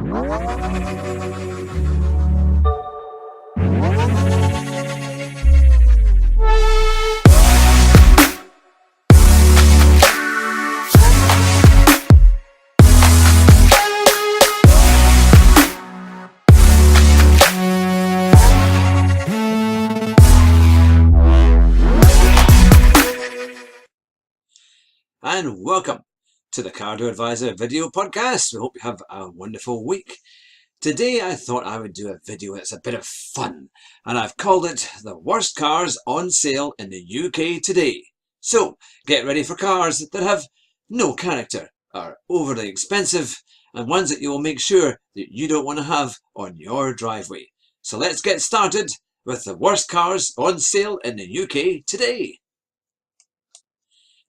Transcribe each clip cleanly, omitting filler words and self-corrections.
And welcome to the Cardo Advisor video podcast. We hope you have a wonderful week. Today I thought I would do a video that's a bit of fun, and I've called it The Worst Cars on Sale in the UK Today. So get ready for cars that have no character, are overly expensive, and ones that you will make sure that you don't want to have on your driveway. So let's get started with the worst cars on sale in the UK today.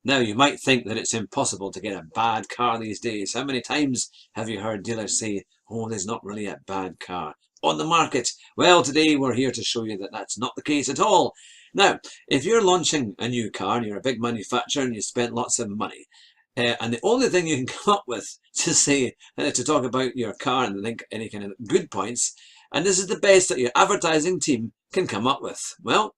Now, you might think that it's impossible to get a bad car these days. How many times have you heard dealers say, oh, there's not really a bad car on the market? Well, today we're here to show you that that's not the case at all. Now, if you're launching a new car and you're a big manufacturer and you spent lots of money, and the only thing you can come up with to say, to talk about your car and think any kind of good points, and this is the best that your advertising team can come up with, well,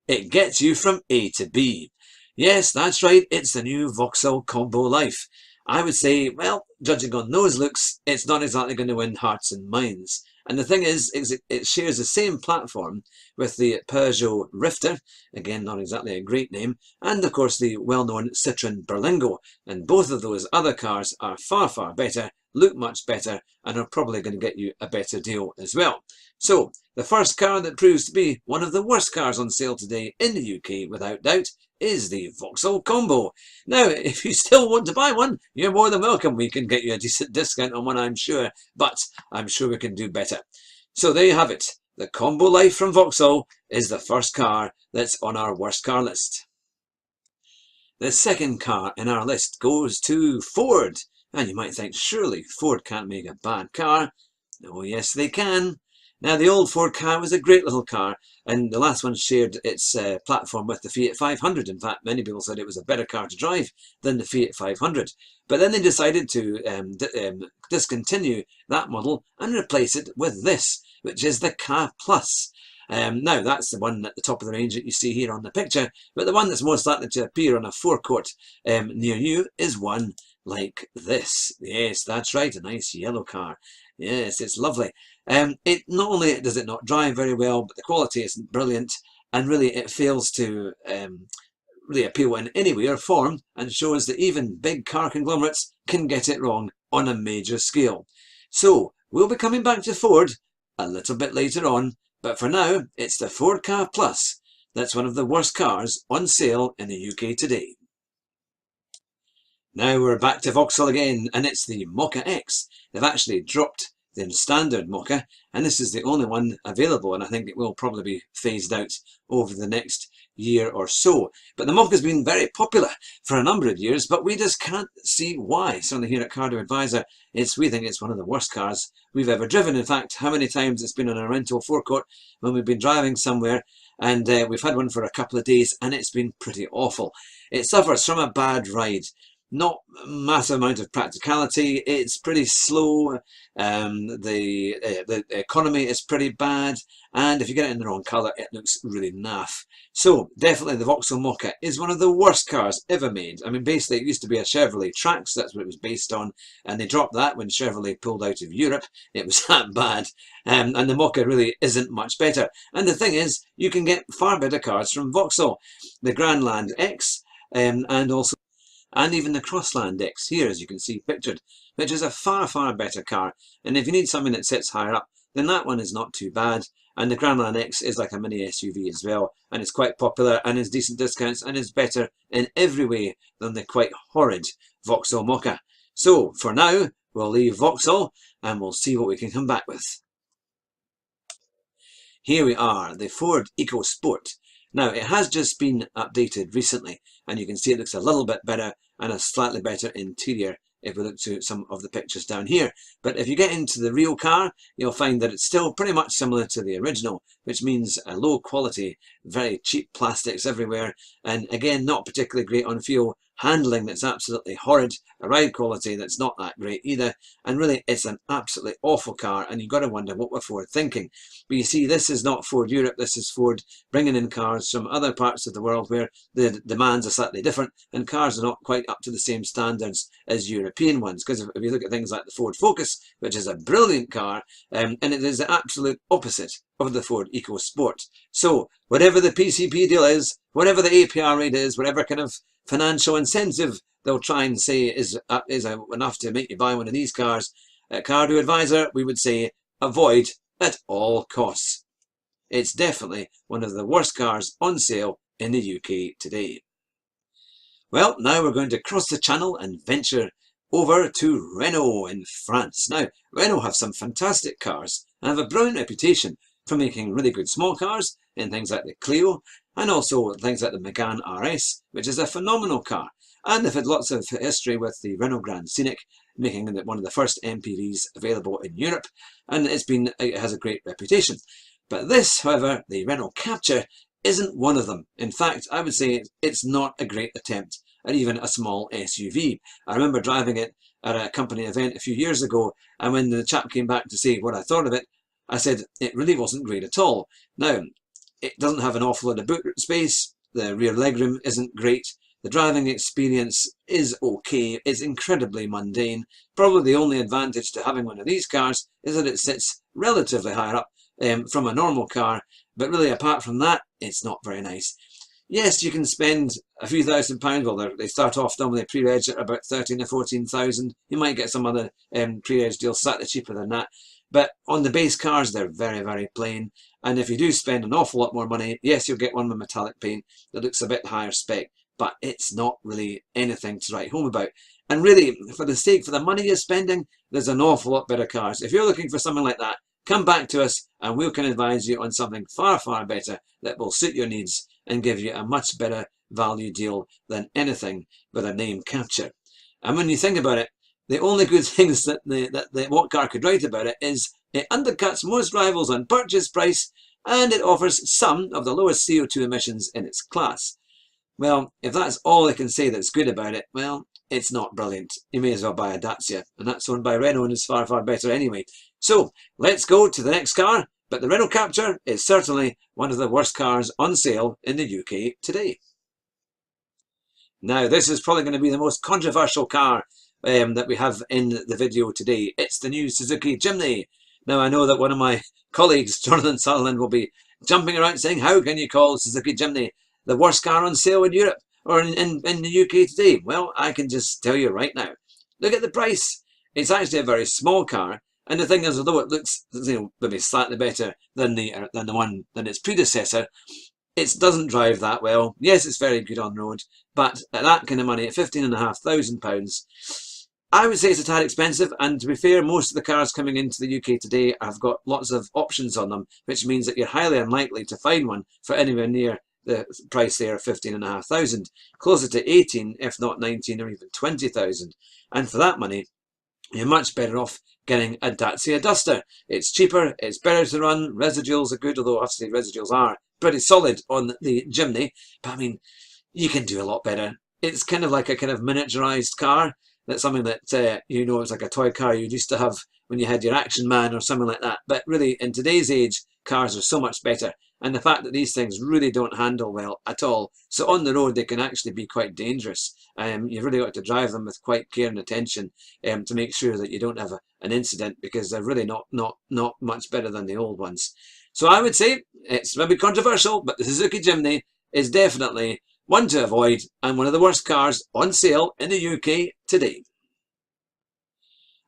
it gets you from A to B. Yes, that's right, it's the new Vauxhall Combo Life. I would say, well, judging on those looks, it's not exactly going to win hearts and minds. And the thing is it shares the same platform with the Peugeot Rifter, again, not exactly a great name, and of course the well-known Citroën Berlingo. And both of those other cars are far, far better, look much better, and are probably going to get you a better deal as well. So, the first car that proves to be one of the worst cars on sale today in the UK, without doubt, is the Vauxhall Combo. Now, if you still want to buy one, you're more than welcome. We can get you a decent discount on one, I'm sure, but I'm sure we can do better. So there you have it. The Combo Life from Vauxhall is the first car that's on our worst car list. The second car in our list goes to Ford. And you might think, surely Ford can't make a bad car. Oh yes, they can. Now, the old Ford car was a great little car, and the last one shared its platform with the Fiat 500. In fact, many people said it was a better car to drive than the Fiat 500. But then they decided to discontinue that model and replace it with this, which is the Ka Plus. Now, that's the one at the top of the range that you see here on the picture, but the one that's most likely to appear on a forecourt near you is one like this. Yes, that's right, a nice yellow car. Yes, it's lovely. It not only does it not drive very well, but the quality isn't brilliant, and really it fails to really appeal in any way or form, and shows that even big car conglomerates can get it wrong on a major scale. So we'll be coming back to Ford a little bit later on, but for now it's the Ford Ka Plus that's one of the worst cars on sale in the UK today. Now we're back to Vauxhall again, and it's the Mokka X. They've actually dropped the standard Mokka, and this is the only one available, and I think it will probably be phased out over the next year or so. But the Mokka's been very popular for a number of years, but we just can't see why. Certainly here at Cardo Advisor, we think it's one of the worst cars we've ever driven. In fact, how many times it's been on a rental forecourt when we've been driving somewhere, and we've had one for a couple of days, and it's been pretty awful. It suffers from a bad ride. Not a massive amount of practicality. It's pretty slow. The economy is pretty bad, and if you get it in the wrong colour, it looks really naff. So definitely the Vauxhall Mokka is one of the worst cars ever made. I mean, basically it used to be a Chevrolet Trax, that's what it was based on, and they dropped that when Chevrolet pulled out of Europe. It was that bad, and the Mokka really isn't much better. And the thing is, you can get far better cars from Vauxhall. The Grandland X, and even the Crossland X here, as you can see pictured, which is a far, far better car. And if you need something that sits higher up, then that one is not too bad. And the Grandland X is like a mini SUV as well, and it's quite popular and is decent discounts and is better in every way than the quite horrid Vauxhall Mokka. So for now, we'll leave Vauxhall and we'll see what we can come back with. Here we are, the Ford EcoSport. Now, it has just been updated recently, and you can see it looks a little bit better and a slightly better interior if we look to some of the pictures down here. But if you get into the real car, you'll find that it's still pretty much similar to the original, which means a low quality, very cheap plastics everywhere, and again, not particularly great on fuel, handling that's absolutely horrid, a ride quality that's not that great either, and really it's an absolutely awful car, and you've got to wonder what we're Ford thinking. But you see, this is not Ford Europe, this is Ford bringing in cars from other parts of the world where the demands are slightly different and cars are not quite up to the same standards as European ones. Because if you look at things like the Ford Focus, which is a brilliant car, and it is the absolute opposite of the Ford EcoSport. So whatever the PCP deal is, whatever the APR rate is, whatever kind of financial incentive they'll try and say is enough to make you buy one of these cars, at Cardo Advisor we would say avoid at all costs. It's definitely one of the worst cars on sale in the UK today. Well, now we're going to cross the channel and venture over to Renault in France. Now, Renault have some fantastic cars and have a brilliant reputation for making really good small cars in things like the Clio and also things like the Megane RS, which is a phenomenal car. And they've had lots of history with the Renault Grand Scenic, making it one of the first MPVs available in Europe, and it has a great reputation. But this, however, the Renault Captur, isn't one of them. In fact, I would say it's not a great attempt at even a small SUV. I remember driving it at a company event a few years ago, and when the chap came back to say what I thought of it, I said it really wasn't great at all. Now, it doesn't have an awful lot of boot space, the rear legroom isn't great, the driving experience is okay, it's incredibly mundane. Probably the only advantage to having one of these cars is that it sits relatively higher up from a normal car, but really apart from that, it's not very nice. Yes, you can spend a few £1,000s, well they start off normally pre-reg at about 13 or 14,000. You might get some other pre-reg deals slightly cheaper than that. But on the base cars, they're very, very plain. And if you do spend an awful lot more money, yes, you'll get one with metallic paint that looks a bit higher spec, but it's not really anything to write home about. And really, for the money you're spending, there's an awful lot better cars. If you're looking for something like that, come back to us and we can advise you on something far, far better that will suit your needs and give you a much better value deal than anything with a name Captur. And when you think about it, the only good things that What Car could write about it is it undercuts most rivals on purchase price and it offers some of the lowest CO2 emissions in its class. Well, if that's all they can say that's good about it, well, it's not brilliant. You may as well buy a Dacia, and that's owned by Renault and is far, far better anyway. So, let's go to the next car, but the Renault Captur is certainly one of the worst cars on sale in the UK today. Now, this is probably going to be the most controversial car that we have in the video today. It's the new Suzuki Jimny. Now, I know that one of my colleagues, Jonathan Sutherland, will be jumping around saying, how can you call Suzuki Jimny the worst car on sale in Europe or in the UK today? Well, I can just tell you right now. Look at the price. It's actually a very small car, and the thing is, although it looks, maybe slightly better than its predecessor, it doesn't drive that well. Yes, it's very good on road, but at that kind of money, at £15,500, I would say it's a tad expensive. And to be fair, most of the cars coming into the UK today have got lots of options on them, which means that you're highly unlikely to find one for anywhere near the price there of £15,500, closer to 18, if not 19 or even 20,000. And for that money, you're much better off getting a Dacia Duster. It's cheaper, it's better to run, residuals are good, although obviously residuals are pretty solid on the Jimny, but I mean, you can do a lot better. It's kind of like a kind of miniaturized car. That's something that, it's like a toy car you used to have when you had your Action Man or something like that. But really, in today's age, cars are so much better. And the fact that these things really don't handle well at all. So on the road, they can actually be quite dangerous. You've really got to drive them with quite care and attention to make sure that you don't have an incident, because they're really not much better than the old ones. So I would say it's maybe controversial, but the Suzuki Jimny is definitely one to avoid and one of the worst cars on sale in the UK today.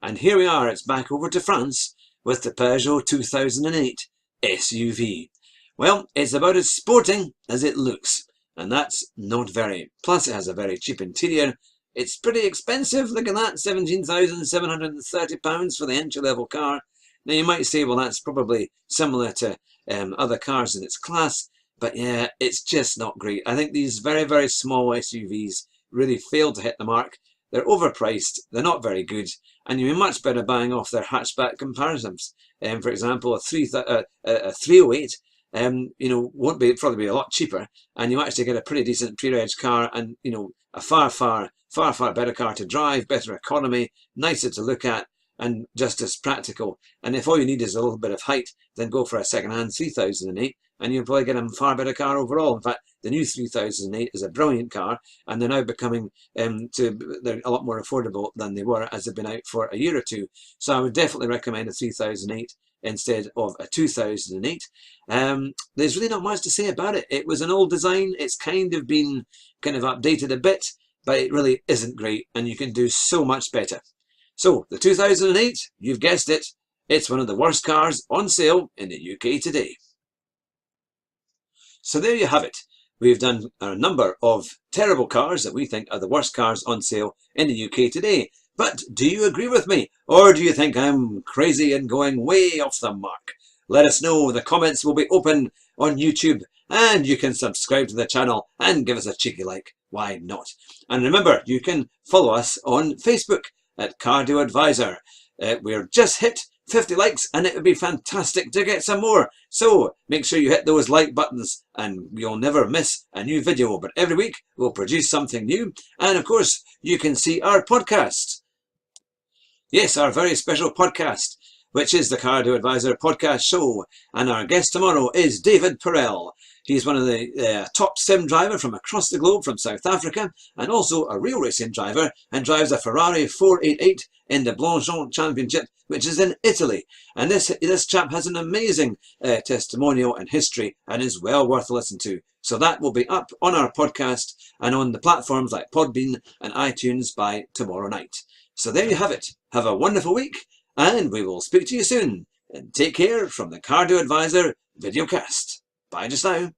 And here we are, it's back over to France with the Peugeot 2008 SUV. Well, it's about as sporting as it looks, and that's not very. Plus it has a very cheap interior. It's pretty expensive, look at that, £17,730 for the entry-level car. Now you might say, well, that's probably similar to other cars in its class, but yeah, it's just not great. I think these very, very small SUVs really fail to hit the mark. They're overpriced, they're not very good, and you'd be much better buying off their hatchback comparisons. For example, a 308 won't probably be a lot cheaper, and you actually get a pretty decent pre-reg car, and a far better car to drive, better economy, nicer to look at, and just as practical. And if all you need is a little bit of height, then go for a second-hand 3008, and you'll probably get a far better car overall. In fact, the new 3008 is a brilliant car, and they're now becoming they're a lot more affordable than they were as they've been out for a year or two. So I would definitely recommend a 3008 instead of a 2008. There's really not much to say about it. It was an old design. It's kind of been updated a bit, but it really isn't great, and you can do so much better. So the 2008, you've guessed it, it's one of the worst cars on sale in the UK today. So there you have it. We've done a number of terrible cars that we think are the worst cars on sale in the UK today. But do you agree with me? Or do you think I'm crazy and going way off the mark? Let us know. The comments will be open on YouTube, and you can subscribe to the channel and give us a cheeky like. Why not? And remember, you can follow us on Facebook at Cardio Advisor. We're just hit 50 likes, and it would be fantastic to get some more. So make sure you hit those like buttons and you'll never miss a new video. But every week we'll produce something new. And of course, you can see our podcast. Yes, our very special podcast, which is the Cardio Advisor podcast show. And our guest tomorrow is David Perel. He's one of the top sim driver from across the globe from South Africa, and also a real racing driver, and drives a Ferrari 488 in the Blancpain Championship, which is in Italy. And this chap has an amazing testimonial and history, and is well worth a listen to. So that will be up on our podcast and on the platforms like Podbean and iTunes by tomorrow night. So there you have it. Have a wonderful week, and we will speak to you soon. And take care from the Cardio Advisor videocast. Bye just now.